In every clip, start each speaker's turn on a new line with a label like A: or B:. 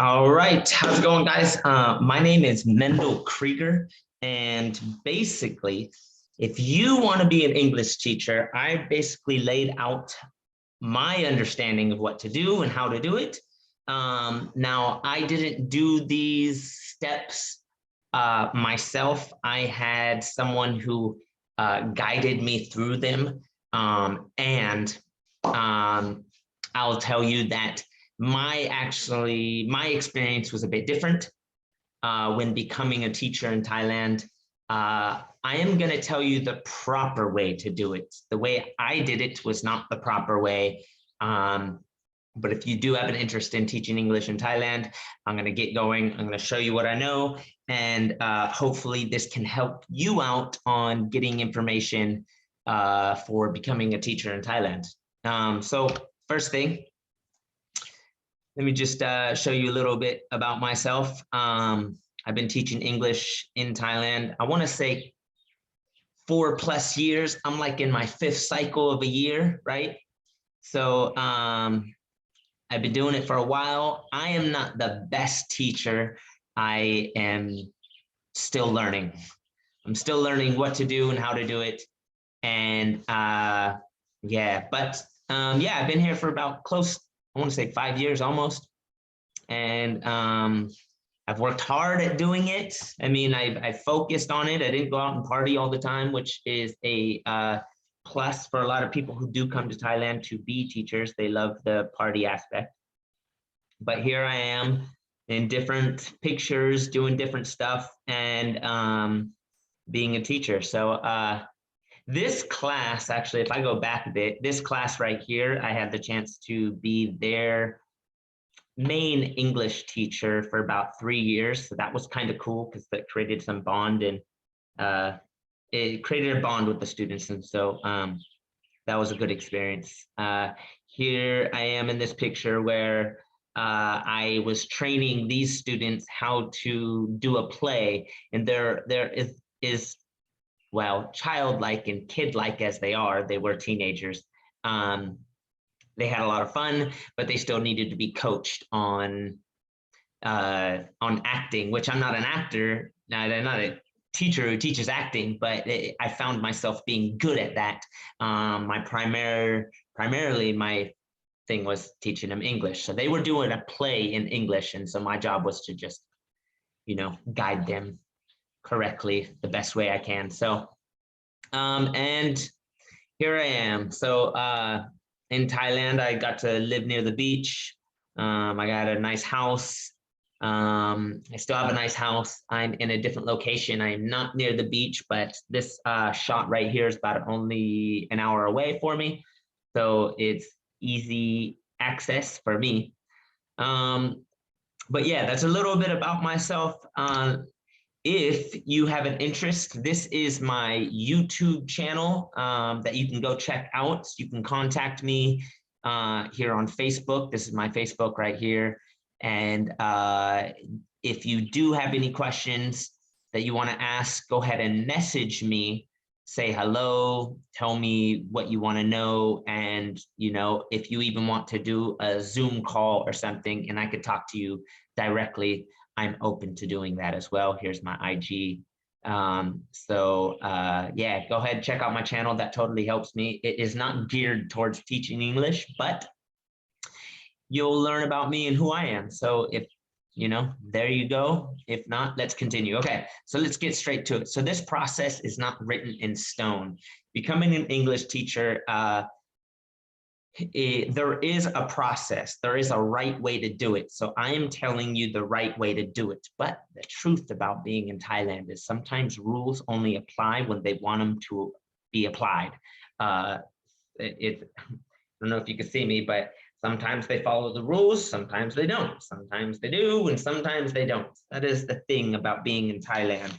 A: All right, how's it going, guys? My name is Mendel Krieger, and basically, if you want to be an English teacher, I basically laid out my understanding of what to do and how to do it. Now, I didn't do these steps myself. I had someone who guided me through them, and I'll tell you that my experience was a bit different when becoming a teacher in Thailand. I am going to tell you the proper way to do it. The way I did it was not the proper way. But if you do have an interest in teaching English in Thailand, I'm going to get going. I'm going to show you what I know, and hopefully this can help you out on getting information for becoming a teacher in Thailand. So first thing, let me just show you a little bit about myself. I've been teaching English in Thailand, I want to say 4+ years. I'm like in my 5th cycle of a year, right? So I've been doing it for a while. I am not the best teacher. I am still learning. I'm still learning what to do and how to do it. And yeah, but yeah, I've been here for about I want to say 5 years almost. And I've worked hard at doing it. I mean, I focused on it. I didn't go out and party all the time, which is a plus for a lot of people who do come to Thailand to be teachers. They love the party aspect. But here I am in different pictures, doing different stuff, and being a teacher. So this class, actually, if I go back a bit, this class right here, I had the chance to be their main English teacher for about 3 years. So that was kind of cool because that created some bond, and it created a bond with the students. And so that was a good experience. Here I am in this picture where I was training these students how to do a play, and there is well, childlike and kid-like as they are, they were teenagers. They had a lot of fun, but they still needed to be coached on acting, which I'm not an actor. I'm not a teacher who teaches acting, but I found myself being good at that. Primarily my thing was teaching them English. So they were doing a play in English, and so my job was to just, guide them correctly the best way I can. So, and here I am. So in Thailand, I got to live near the beach. I got a nice house. I still have a nice house. I'm in a different location. I am not near the beach, but this shot right here is about only an hour away for me. So it's easy access for me. But yeah, that's a little bit about myself. If you have an interest, this is my YouTube channel that you can go check out. You can contact me here on Facebook. This is my Facebook right here. And if you do have any questions that you want to ask, go ahead and message me. Say hello, tell me what you want to know. And, if you even want to do a Zoom call or something, and I could talk to you directly, I'm open to doing that as well. Here's my IG. Yeah, go ahead, check out my channel. That totally helps me. It is not geared towards teaching English, but you'll learn about me and who I am. So if, there you go. If not, let's continue. Okay, so let's get straight to it. So this process is not written in stone. Becoming an English teacher, there is a process. There is a right way to do it. So I am telling you the right way to do it. But the truth about being in Thailand is sometimes rules only apply when they want them to be applied. I don't know if you can see me, but sometimes they follow the rules, sometimes they don't. Sometimes they do, and sometimes they don't. That is the thing about being in Thailand.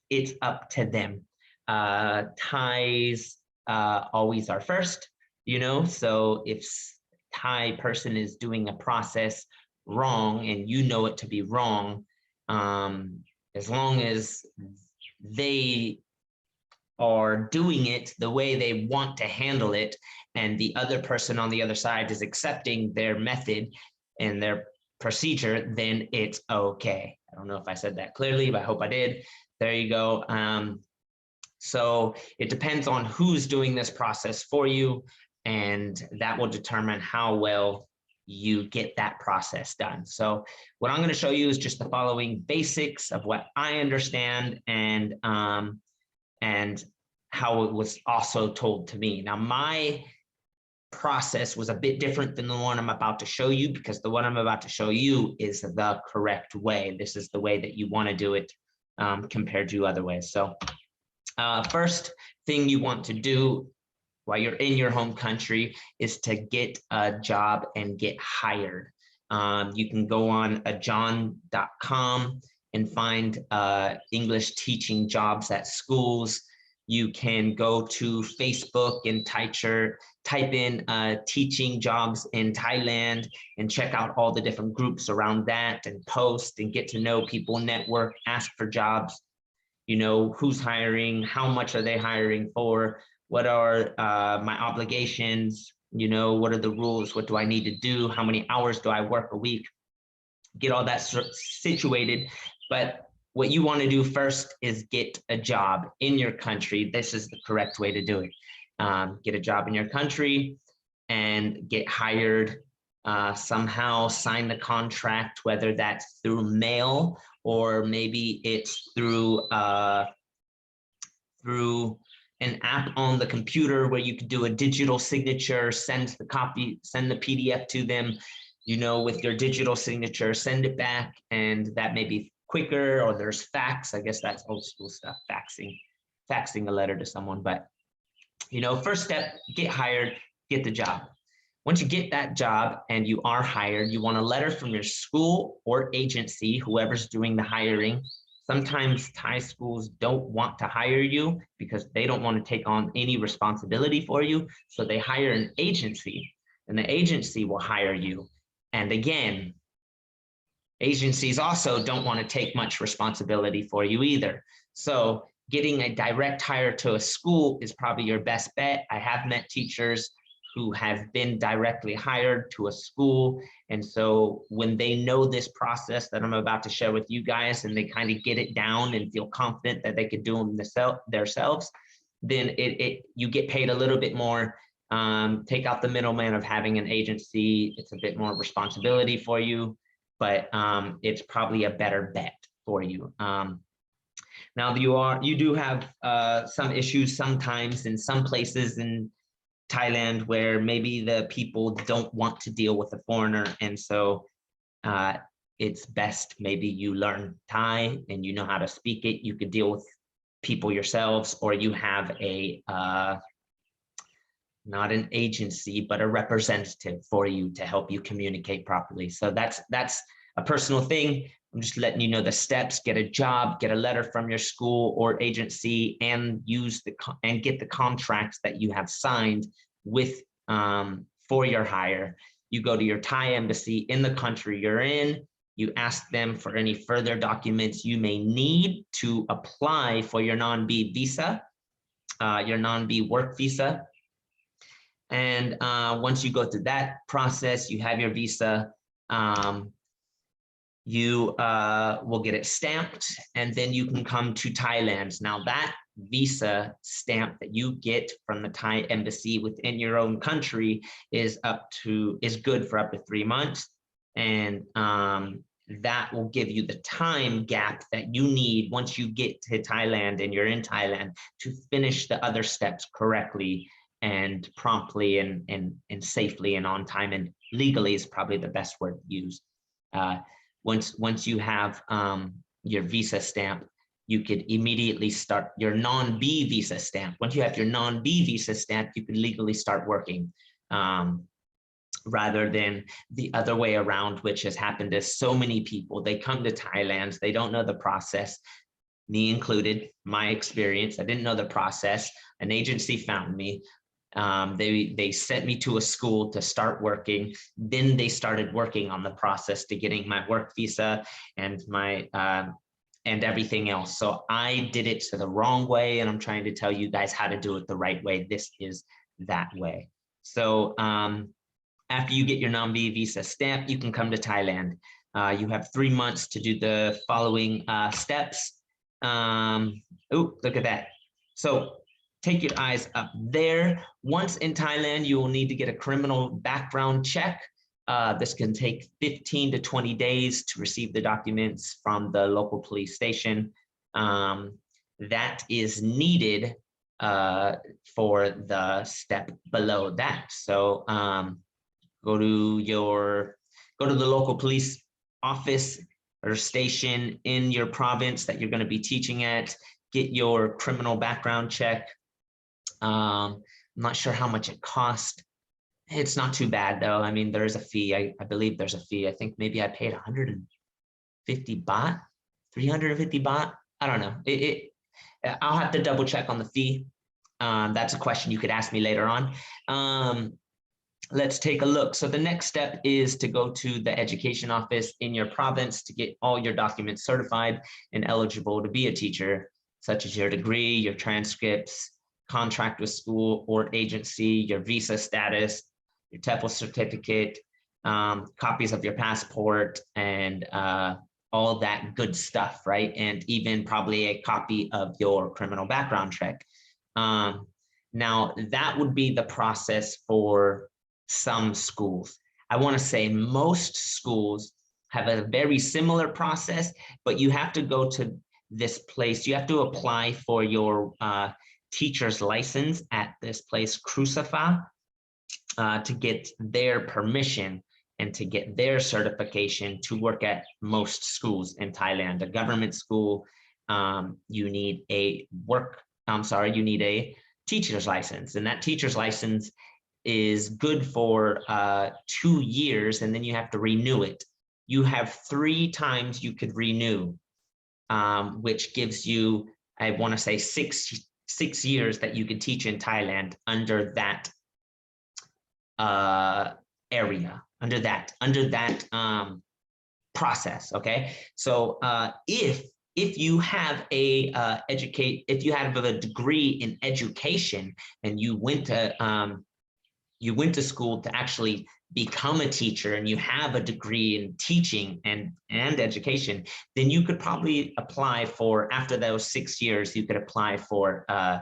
A: It's up to them. Thais always are first, so if Thai person is doing a process wrong and you know it to be wrong, as long as they are doing it the way they want to handle it, and the other person on the other side is accepting their method and their procedure, then it's okay. I don't know if I said that clearly, but I hope I did. There you go. So it depends on who's doing this process for you, and that will determine how well you get that process done. So what I'm going to show you is just the following basics of what I understand and how it was also told to me. Now, my process was a bit different than the one I'm about to show you, because the one I'm about to show you is the correct way. This is the way that you want to do it compared to other ways. So first thing you want to do while you're in your home country is to get a job and get hired. You can go on ajon.com and find English teaching jobs at schools. You can go to Facebook and type in teaching jobs in Thailand and check out all the different groups around that and post and get to know people, network, ask for jobs. You know, who's hiring, how much are they hiring for, what are my obligations, you know, what are the rules, what do I need to do, how many hours do I work a week, get all that situated. But what you want to do first is get a job in your country. This is the correct way to do it. Get a job in your country and get hired somehow, sign the contract, whether that's through mail or maybe it's through an app on the computer where you could do a digital signature, send the PDF to them, you know, with your digital signature, send it back, and that may be quicker. Or there's fax. I guess that's old school stuff, faxing a letter to someone. But, you know, first step, get hired, get the job. Once you get that job and you are hired, you want a letter from your school or agency, whoever's doing the hiring. Sometimes Thai schools don't want to hire you because they don't want to take on any responsibility for you. So they hire an agency, and the agency will hire you. And again, agencies also don't want to take much responsibility for you either. So getting a direct hire to a school is probably your best bet. I have met teachers who have been directly hired to a school. And so when they know this process that I'm about to share with you guys, and they kind of get it down and feel confident that they could do them themselves, then you get paid a little bit more. Take out the middleman of having an agency. It's a bit more responsibility for you, but it's probably a better bet for you. Now you do have some issues sometimes in some places in Thailand where maybe the people don't want to deal with a foreigner, and so it's best maybe you learn Thai and you know how to speak it. You could deal with people yourselves, or you have a not an agency but a representative for you to help you communicate properly. So that's a personal thing. I'm just letting you know the steps. Get a job, get a letter from your school or agency, and get the contracts that you have signed with for your hire. You go to your Thai embassy in the country you're in. You ask them for any further documents you may need to apply for your non-B visa, your non-B work visa. And once you go through that process, you have your visa. You will get it stamped, and then you can come to Thailand. Now that visa stamp that you get from the Thai embassy within your own country is good for up to 3 months. And that will give you the time gap that you need once you get to Thailand and you're in Thailand to finish the other steps correctly and promptly and safely and on time, and legally is probably the best word to use. Once you have your visa stamp, you could immediately start your non-B visa stamp. Once you have your non-B visa stamp, you can legally start working, rather than the other way around, which has happened to so many people. They come to Thailand, they don't know the process, me included, my experience. I didn't know the process. An agency found me. They sent me to a school to start working. Then they started working on the process to getting my work visa and my and everything else. So I did it the wrong way, and I'm trying to tell you guys how to do it the right way. This is that way. So After you get your non-BA visa stamp, you can come to Thailand. You have 3 months to do the following steps. Oh, look at that. So take your eyes up there. Once in Thailand, you will need to get a criminal background check. This can take 15 to 20 days to receive the documents from the local police station. That is needed for the step below that. So go to the local police office or station in your province that you're going to be teaching at. Get your criminal background check. I'm not sure how much it cost. It's not too bad though. I mean, there is a fee. I believe there's a fee. I think maybe I paid 150 baht, 350 baht. I don't know. I'll have to double check on the fee. That's a question you could ask me later on. Let's take a look. So the next step is to go to the education office in your province to get all your documents certified and eligible to be a teacher, such as your degree, your transcripts, contract with school or agency, your visa status, your Tefl certificate, copies of your passport, and all that good stuff, right? And even probably a copy of your criminal background check. Now, that would be the process for some schools. I want to say most schools have a very similar process, but you have to go to this place. You have to apply for your teacher's license at this place, Crucifa, to get their permission and to get their certification to work at most schools in Thailand. A government school, you need a teacher's license, and that teacher's license is good for 2 years, and then you have to renew it. You have 3 times you could renew, which gives you, I want to say, six years that you could teach in Thailand under that area, under that process. Okay, so if you have a degree in education and you went to school to actually become a teacher, and you have a degree in teaching and education, then you could probably apply for, after those 6 years, you could apply for a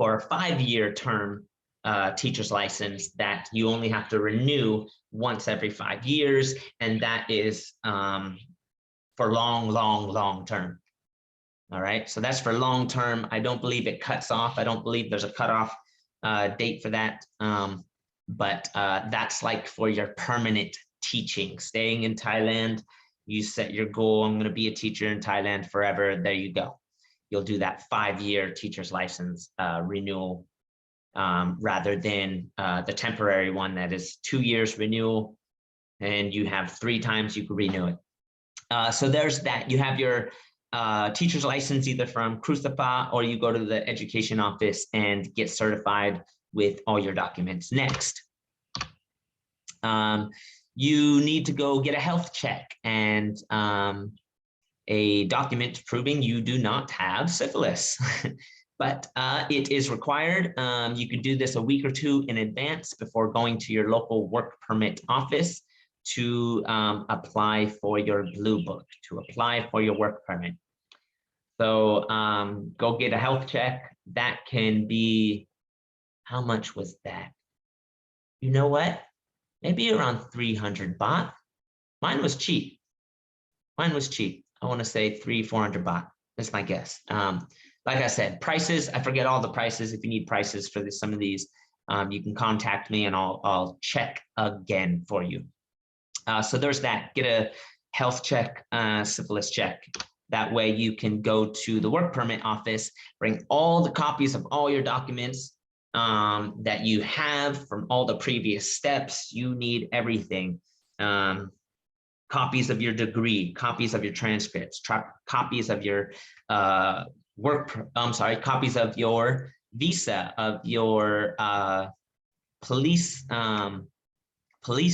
A: 5-year term teacher's license that you only have to renew once every 5 years, and that is for long term. All right, so that's for long term. I don't believe it cuts off. I don't believe there's a cutoff date for that, but that's like for your permanent teaching, staying in Thailand. You set your goal, I'm going to be a teacher in Thailand forever. There you go. You'll do that 5-year teacher's license renewal rather than the temporary one that is 2 years renewal, and you have 3 times you could renew it. So there's that. You have your teacher's license either from Crucifa, or you go to the education office and get certified with all your documents. Next, you need to go get a health check and a document proving you do not have syphilis. But it is required. You can do this a week or 2 in advance before going to your local work permit office to apply for your blue book, to apply for your work permit. So go get a health check. That can be, how much was that? You know what? Maybe around 300 baht. Mine was cheap. I want to say 300-400 baht. That's my guess. Like I said, prices, I forget all the prices. If you need prices for some of these, you can contact me and I'll check again for you. So there's that. Get a health check, syphilis check. That way you can go to the work permit office, bring all the copies of all your documents that you have from all the previous steps. You need everything. Copies of your degree, copies of your transcripts, copies of your copies of your visa, of your police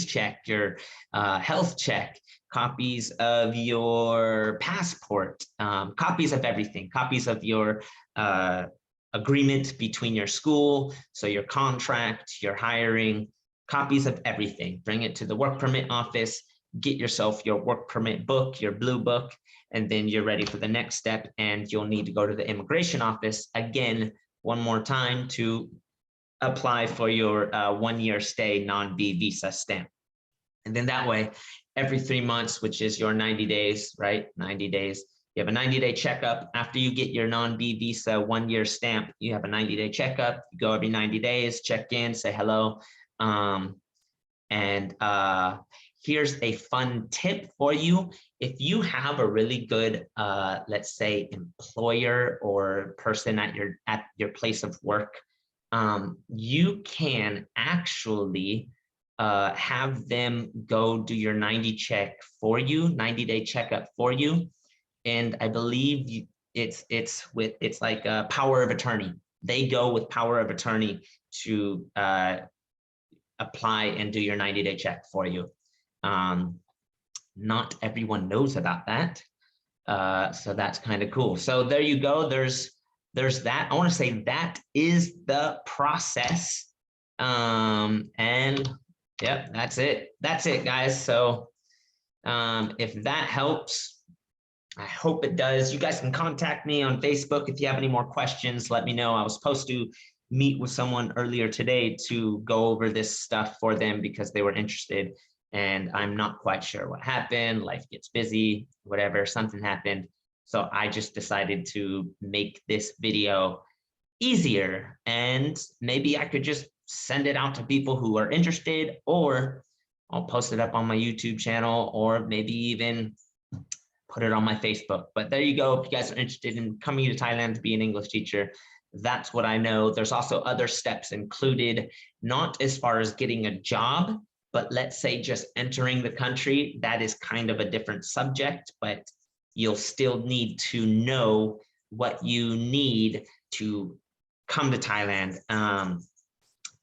A: check, your health check, copies of your passport, copies of everything, copies of your agreement between your school, so your contract, your hiring, copies of everything. Bring it to the work permit office, get yourself your work permit book, your blue book, and then you're ready for the next step. And you'll need to go to the immigration office again, one more time to apply for your 1-year stay non-B visa stamp. And then that way, every 3 months, which is your 90 days, right? 90 days. You have a 90-day checkup. After you get your non-B visa 1-year stamp, you have a 90-day checkup. You go every 90 days, check in, say hello. Here's a fun tip for you. If you have a really good, let's say, employer or person at your place of work, you can actually have them go do your 90 check for you, 90-day checkup for you. And I believe it's like a power of attorney. They go with power of attorney to apply and do your 90-day check for you. Not everyone knows about that. So that's kind of cool. So there you go. There's that. I want to say that is the process. And yep, that's it. That's it, guys. So if that helps, I hope it does. You guys can contact me on Facebook if you have any more questions. Let me know. I was supposed to meet with someone earlier today to go over this stuff for them because they were interested, and I'm not quite sure what happened. Life gets busy, whatever, something happened. So I just decided to make this video easier, and maybe I could just send it out to people who are interested, or I'll post it up on my YouTube channel, or maybe even put it on my Facebook. But there you go. If you guys are interested in coming to Thailand to be an English teacher, that's what I know. There's also other steps included, not as far as getting a job, but let's say just entering the country. That is kind of a different subject, but you'll still need to know what you need to come to Thailand.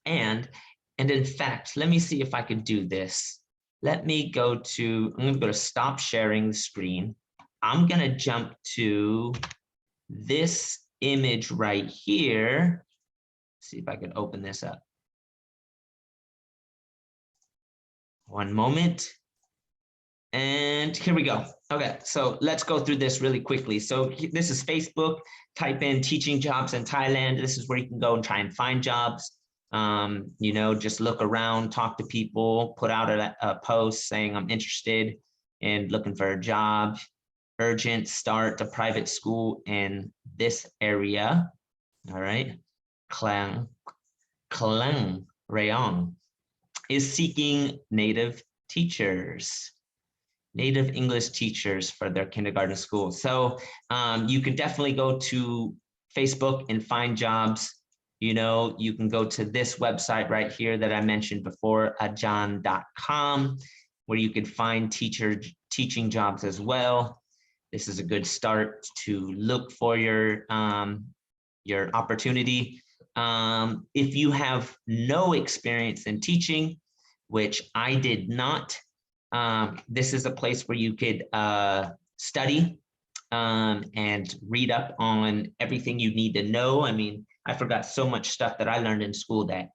A: And in fact, let me see if I could do this. Let me go to, I'm gonna go to stop sharing the screen. I'm gonna jump to this image right here. See if I can open this up. One moment. And here we go. Okay, so let's go through this really quickly. So this is Facebook. Type in teaching jobs in Thailand. This is where you can go and try and find jobs. You know, just look around, talk to people, put out a post saying I'm interested in looking for a job, urgent, start a private school in this area. All right. Klang Rayong is seeking native teachers, native English teachers for their kindergarten school. So you could definitely go to Facebook and find jobs. You know, you can go to this website right here that I mentioned before, ajan.com, where you could find teaching jobs as well. This is a good start to look for your opportunity. If you have no experience in teaching, which I did not, this is a place where you could study and read up on everything you need to know. I mean, I forgot so much stuff that I learned in school that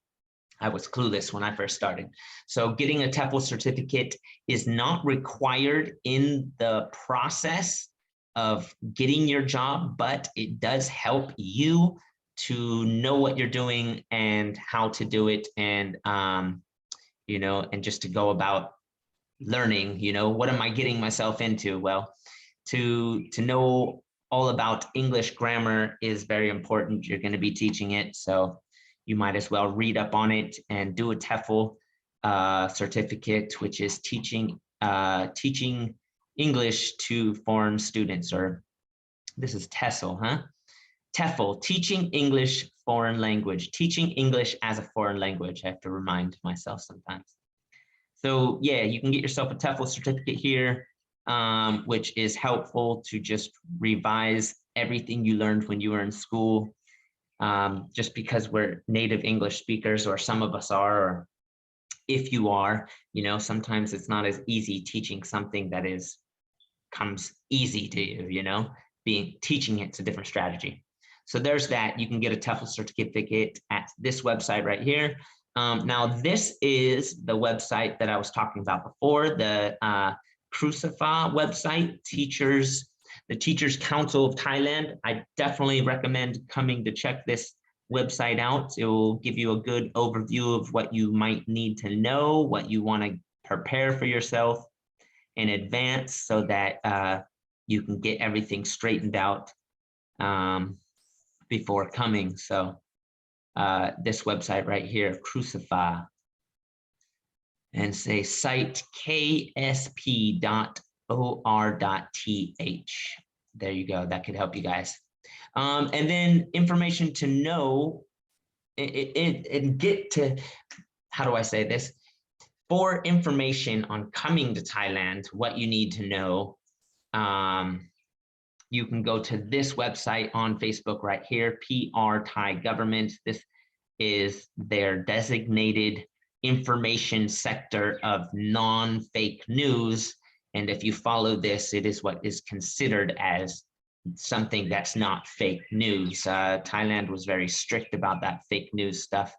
A: I was clueless when I first started. So getting a Tefl certificate is not required in the process of getting your job, but it does help you to know what you're doing and how to do it, and you know, and just to go about learning. You know, what am I getting myself into? Well, to know all about English grammar is very important. You're going to be teaching it, so you might as well read up on it and do a Tefl certificate, which is teaching English to foreign students, or this is TESOL, huh? TEFL, teaching English foreign language, teaching English as a foreign language. I have to remind myself sometimes. So yeah, you can get yourself a Tefl certificate here, which is helpful to just revise everything you learned when you were in school. Just because we're native English speakers, or some of us are, or if you are, you know, sometimes it's not as easy teaching something that comes easy to you, you know, teaching it's a different strategy. So there's that. You can get a Tefl certificate at this website right here. Now, this is the website that I was talking about before, the Crucifa website, the Teachers Council of Thailand. I definitely recommend coming to check this website out. It will give you a good overview of what you might need to know, what you want to prepare for yourself in advance so that you can get everything straightened out before coming. So this website right here, Crucifa, and say site ksp.or.th. There you go. That could help you guys. And then information to know and get to, how do I say this? For information on coming to Thailand, what you need to know, you can go to this website on Facebook right here, PR Thai Government. This is their designated information sector of non-fake news. And if you follow this, it is what is considered as something that's not fake news. Thailand was very strict about that fake news stuff,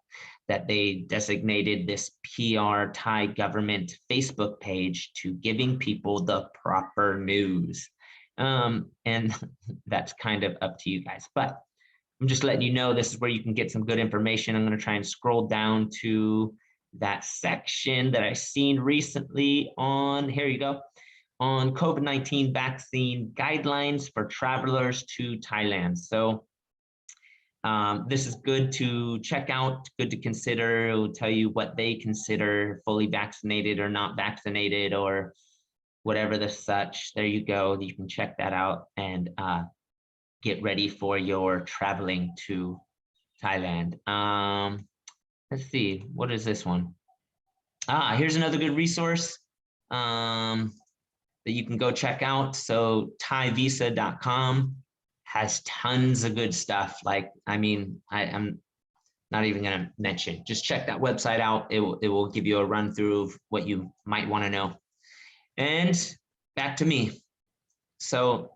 A: that they designated this PR Thai Government Facebook page to giving people the proper news. And that's kind of up to you guys, but I'm just letting you know this is where you can get some good information. I'm going to try and scroll down to that section that I've seen recently on, here you go, on COVID-19 vaccine guidelines for travelers to Thailand. So this is good to check out, good to consider. It will tell you what they consider fully vaccinated or not vaccinated or whatever the such. There you go. You can check that out and get ready for your traveling to Thailand. Let's see, what is this one? Here's another good resource that you can go check out. So thaivisa.com has tons of good stuff. Like, I mean, I'm not even gonna mention, just check that website out. It will give you a run through of what you might wanna know. And back to me. So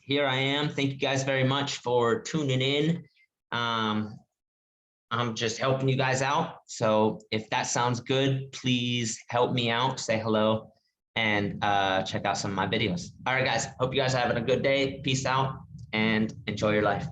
A: here I am. Thank you guys very much for tuning in. I'm just helping you guys out. So if that sounds good, please help me out, say hello, and check out some of my videos. All right, guys, hope you guys are having a good day. Peace out and enjoy your life.